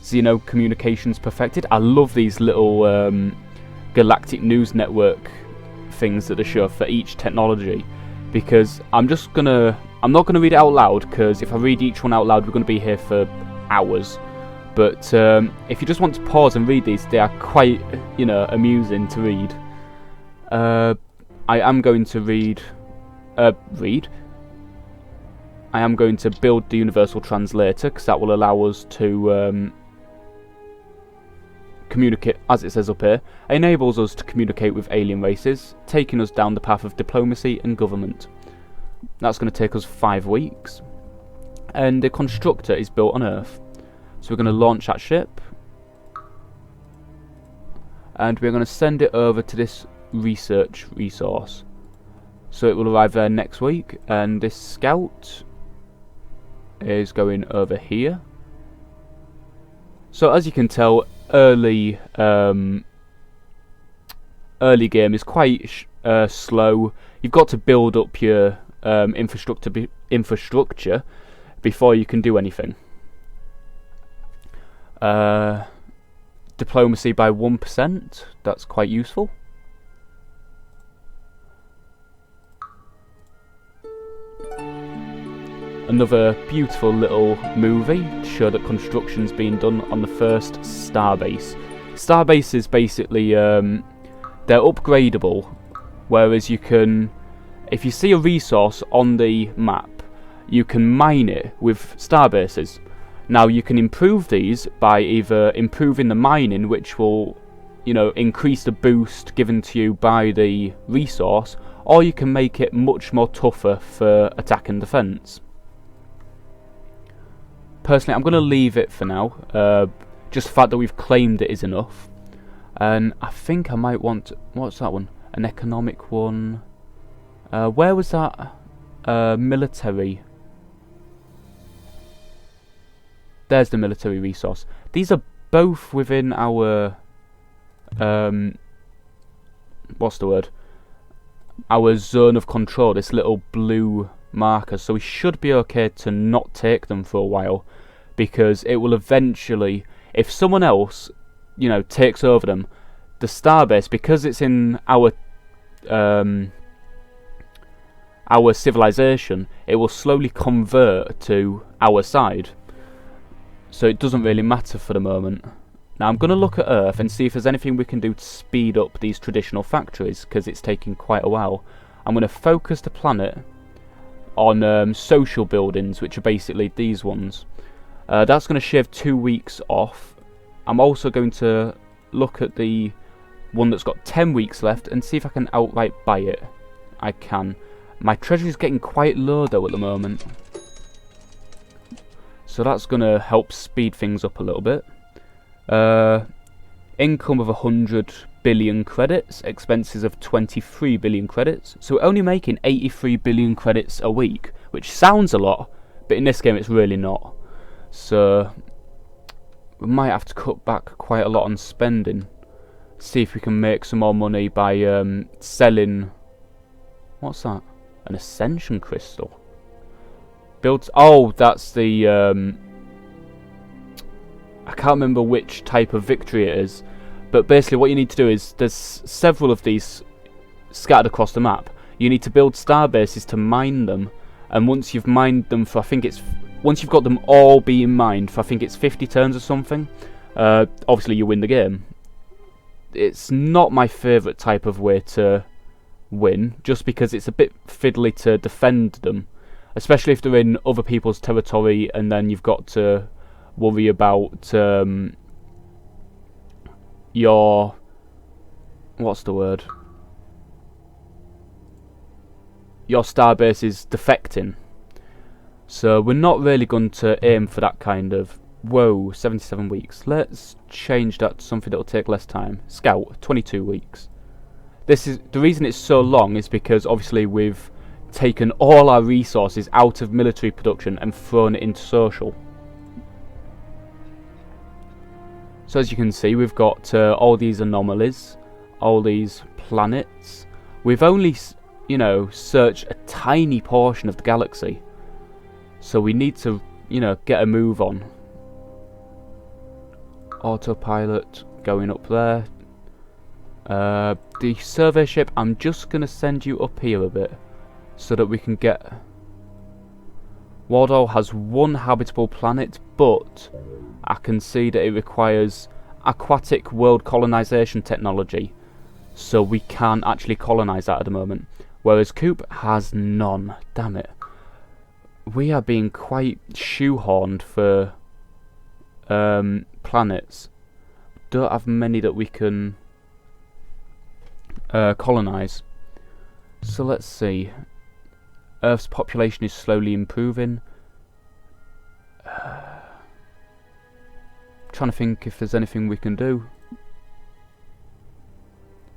Xeno communications perfected. I love these little Galactic news network things that they show for each technology, because I'm not gonna read it out loud, because if I read each one out loud we're gonna be here for hours. But if you just want to pause and read these, they are quite, amusing to read. I am going to I am going to build the universal translator, because that will allow us to communicate, as it says up here. It enables us to communicate with alien races, taking us down the path of diplomacy and government. That's going to take us 5 weeks. And the constructor is built on Earth. So we're going to launch that ship. And we're going to send it over to this research resource. So it will arrive there next week. And this scout is going over here. So as you can tell, early game is quite slow. You've got to build up your infrastructure before you can do anything. Diplomacy by 1%, that's quite useful. Another beautiful little movie to show that construction's being done on the first starbase. Starbase is basically, they're upgradable, whereas you can, if you see a resource on the map, you can mine it with starbases. Now you can improve these by either improving the mining, which will, increase the boost given to you by the resource, or you can make it much more tougher for attack and defense. Personally, I'm going to leave it for now. Just the fact that we've claimed it is enough. And I think I might want, what's that one? An economic one. Where was that? Military. There's the military resource. These are both within our what's the word? Our zone of control, this little blue marker. So we should be okay to not take them for a while, because it will eventually, if someone else, takes over them, the starbase, because it's in our civilization, it will slowly convert to our side. So it doesn't really matter for the moment. Now I'm going to look at Earth and see if there's anything we can do to speed up these traditional factories, because it's taking quite a while. I'm going to focus the planet on social buildings, which are basically these ones. That's going to shave 2 weeks off. I'm also going to look at the one that's got 10 weeks left and see if I can outright buy it. I can. My treasury is getting quite low though at the moment. So that's going to help speed things up a little bit. Income of 100 billion credits, expenses of 23 billion credits. So we're only making 83 billion credits a week, which sounds a lot, but in this game it's really not. So we might have to cut back quite a lot on spending. See if we can make some more money by selling... What's that? An ascension crystal. Oh, that's the I can't remember which type of victory it is, but basically what you need to do is, there's several of these scattered across the map. You need to build star bases to mine them, and once you've mined them for, once you've got them all being mined for, I think it's 50 turns or something, obviously you win the game. It's not my favourite type of way to win, just because it's a bit fiddly to defend them. Especially if they're in other people's territory, and then you've got to worry about your... what's the word? Your starbase is defecting. So we're not really going to aim for that kind of... Whoa, 77 weeks. Let's change that to something that will take less time. Scout, 22 weeks. This is the reason it's so long is because obviously we've taken all our resources out of military production and thrown it into social. So as you can see, we've got all these anomalies, all these planets. We've only, searched a tiny portion of the galaxy. So we need to, get a move on. Autopilot going up there. The survey ship, I'm just going to send you up here a bit so that we can get... Wardell has one habitable planet, but I can see that it requires aquatic world colonization technology, so we can't actually colonize that at the moment, whereas Coop has none. Damn it. We are being quite shoehorned for planets. Don't have many that we can colonize. So let's see. Earth's population is slowly improving. Trying to think if there's anything we can do.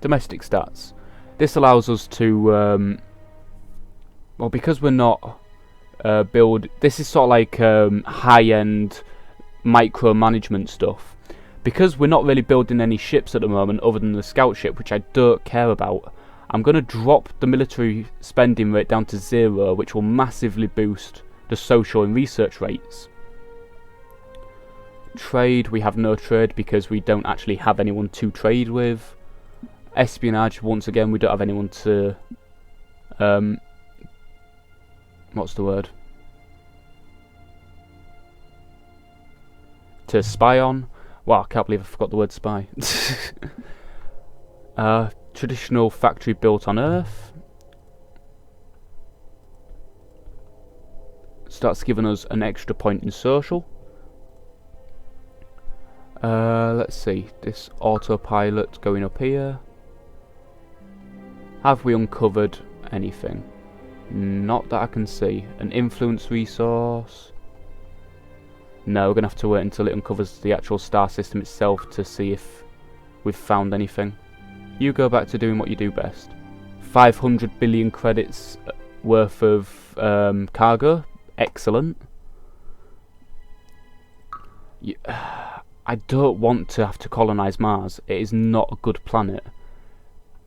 Domestic stats. This allows us to, well, because we're not this is sort of like high-end micromanagement stuff. Because we're not really building any ships at the moment other than the scout ship, which I don't care about, I'm going to drop the military spending rate down to 0, which will massively boost the social and research rates. Trade, we have no trade because we don't actually have anyone to trade with. Espionage, once again, we don't have anyone to... what's the word? To spy on. Wow, I can't believe I forgot the word spy. Traditional factory built on Earth. Starts giving us an extra point in social. Let's see. This autopilot going up here. Have we uncovered anything? Not that I can see. An influence resource. No, we're going to have to wait until it uncovers the actual star system itself to see if we've found anything. You go back to doing what you do best. 500 billion credits worth of cargo. Excellent. I don't want to have to colonize Mars. It is not a good planet.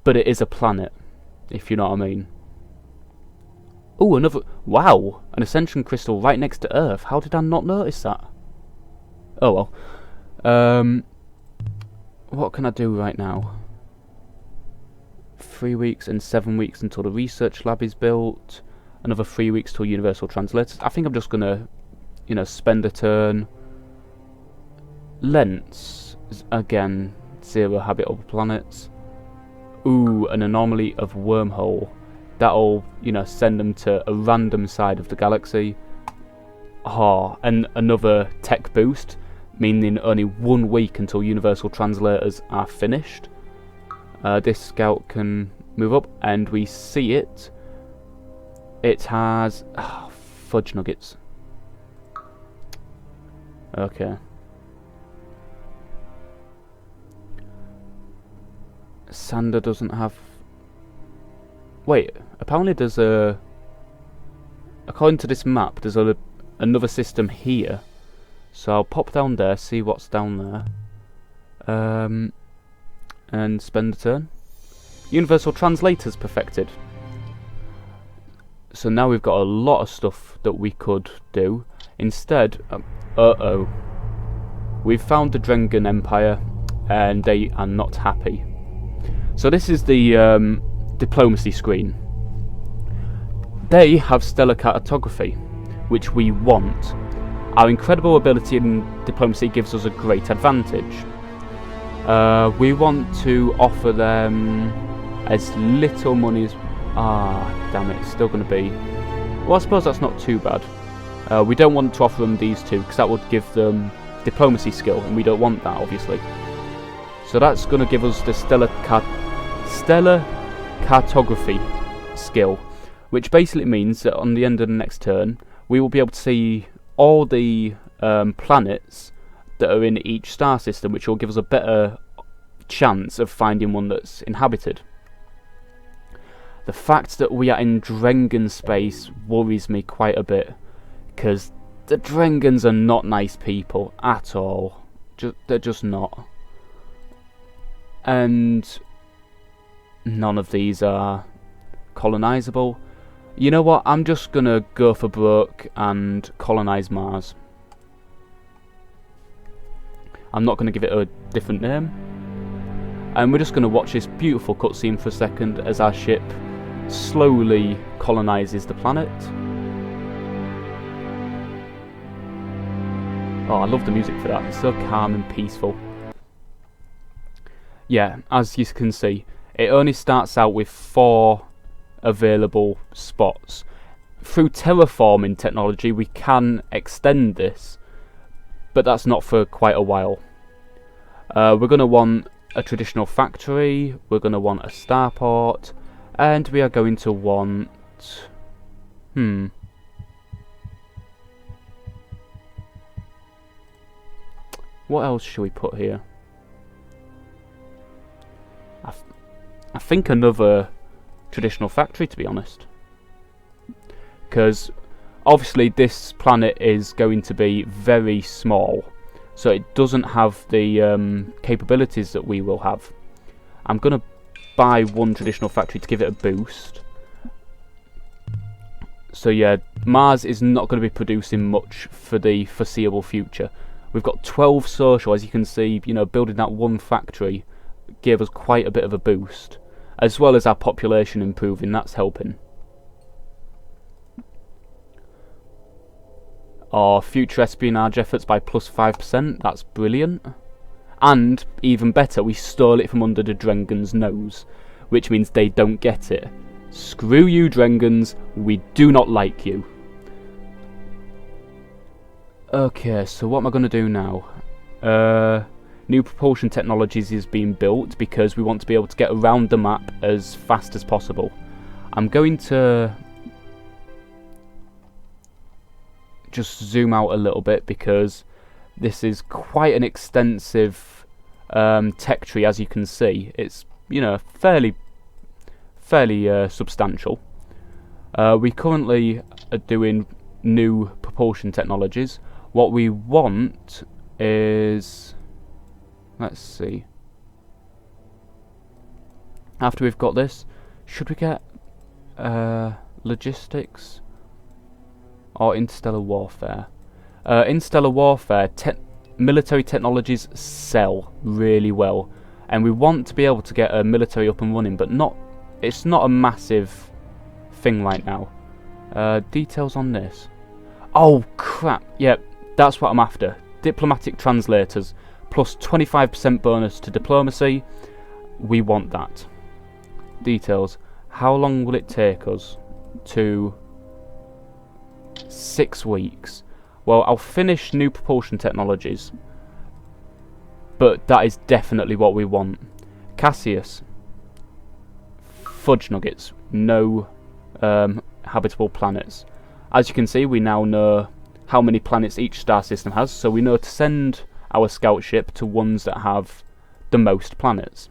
But it is a planet, if you know what I mean. Oh, another... Wow! An ascension crystal right next to Earth. How did I not notice that? Oh well. What can I do right now? 3 weeks and 7 weeks until the research lab is built. Another 3 weeks till universal translators. I think I'm just gonna, you know, spend a turn. Lents. Again, 0 habitable planets. Ooh, an anomaly of wormhole. That'll, you know, send them to a random side of the galaxy. Ah, and another tech boost, meaning only 1 week until universal translators are finished. This scout can move up, and we see it. It has... Oh, fudge nuggets. Okay. Sander doesn't have... Wait, apparently there's a... According to this map, there's another system here. So I'll pop down there, see what's down there. And spend a turn. Universal translators perfected. So now we've got a lot of stuff that we could do. Instead, we've found the Drengan Empire, and they are not happy. So this is the diplomacy screen. They have stellar cartography, which we want. Our incredible ability in diplomacy gives us a great advantage. We want to offer them as little money as... Ah, damn it, it's still going to be... Well, I suppose that's not too bad. We don't want to offer them these two, because that would give them diplomacy skill, and we don't want that, obviously. So that's going to give us the stellar cartography skill, which basically means that on the end of the next turn, we will be able to see all the planets that are in each star system, which will give us a better chance of finding one that's inhabited. The fact that we are in Drengan space worries me quite a bit, because the Drengans are not nice people at all. They're just not. And none of these are colonizable. You know what? I'm just gonna go for broke and colonize Mars. I'm not going to give it a different name. And we're just going to watch this beautiful cutscene for a second as our ship slowly colonises the planet. Oh, I love the music for that. It's so calm and peaceful. Yeah, as you can see, it only starts out with 4 available spots. Through terraforming technology, we can extend this, but that's not for quite a while. We're going to want a traditional factory, we're going to want a starport, and we are going to want... What else should we put here? I think another traditional factory, to be honest. Because obviously this planet is going to be very small, so it doesn't have the capabilities that we will have. I'm going to buy 1 traditional factory to give it a boost. So yeah, Mars is not going to be producing much for the foreseeable future. We've got 12 social, as you can see. You know, building that 1 factory gave us quite a bit of a boost, as well as our population improving. That's helping. Our future espionage efforts by +5%. That's brilliant. And even better, we stole it from under the Drengen's nose, which means they don't get it. Screw you, Drengens. We do not like you. Okay, so what am I going to do now? New propulsion technologies is being built because we want to be able to get around the map as fast as possible. I'm going to just zoom out a little bit because this is quite an extensive tech tree, as you can see. It's, you know, fairly substantial. We currently are doing new propulsion technologies. What we want is, let's see, after we've got this, should we get logistics or interstellar warfare? Interstellar warfare, military technologies sell really well, and we want to be able to get a military up and running, but it's not a massive thing right now. Details on this. Oh crap, yep. That's what I'm after. Diplomatic translators, plus 25% bonus to diplomacy. We want that. Details. How long will it take us? 6 weeks. Well, I'll finish new propulsion technologies, but that is definitely what we want. Cassius. Fudge nuggets. No habitable planets. As you can see, we now know how many planets each star system has, so we know to send our scout ship to ones that have the most planets.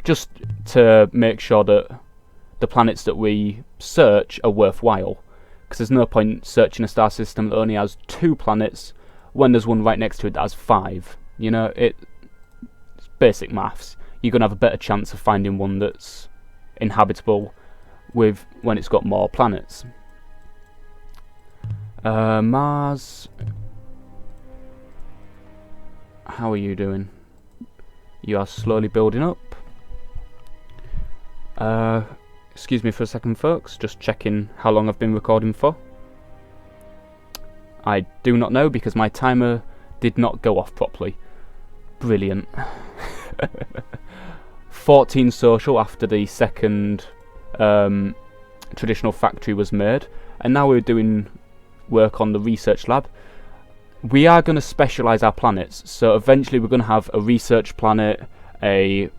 Just to make sure that the planets that we search are worthwhile, because there's no point searching a star system that only has 2 planets when there's one right next to it that has 5. You know, it's basic maths. You're going to have a better chance of finding one that's inhabitable when it's got more planets. Mars, how are you doing? You are slowly building up. Excuse me for a second, folks, just checking how long I've been recording for. I do not know because my timer did not go off properly. Brilliant. 14 social after the second traditional factory was made, and now we're doing work on the research lab. We are going to specialise our planets, so eventually we're going to have a research planet, a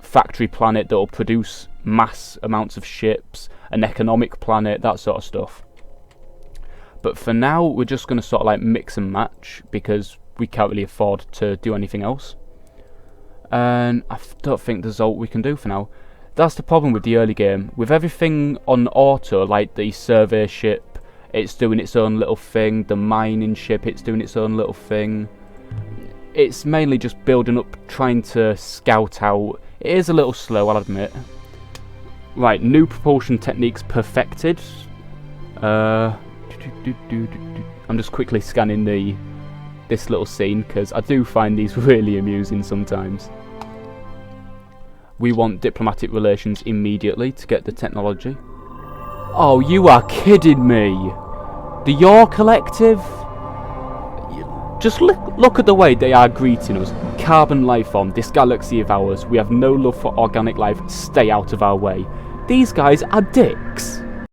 factory planet that will produce mass amounts of ships, an economic planet, that sort of stuff. But for now we're just going to sort of like mix and match because we can't really afford to do anything else, and I don't think there's all we can do for now. That's the problem with the early game. With everything on auto, like the survey ship, it's doing its own little thing. The mining ship, it's doing its own little thing. It's mainly just building up, trying to scout out. It is a little slow, I'll admit. Right, new propulsion techniques perfected. I'm just quickly scanning the this little scene, because I do find these really amusing sometimes. We want diplomatic relations immediately to get the technology. Oh, you are kidding me! The Your Collective? Just look at the way they are greeting us. Carbon life form, this galaxy of ours. We have no love for organic life. Stay out of our way. These guys are dicks.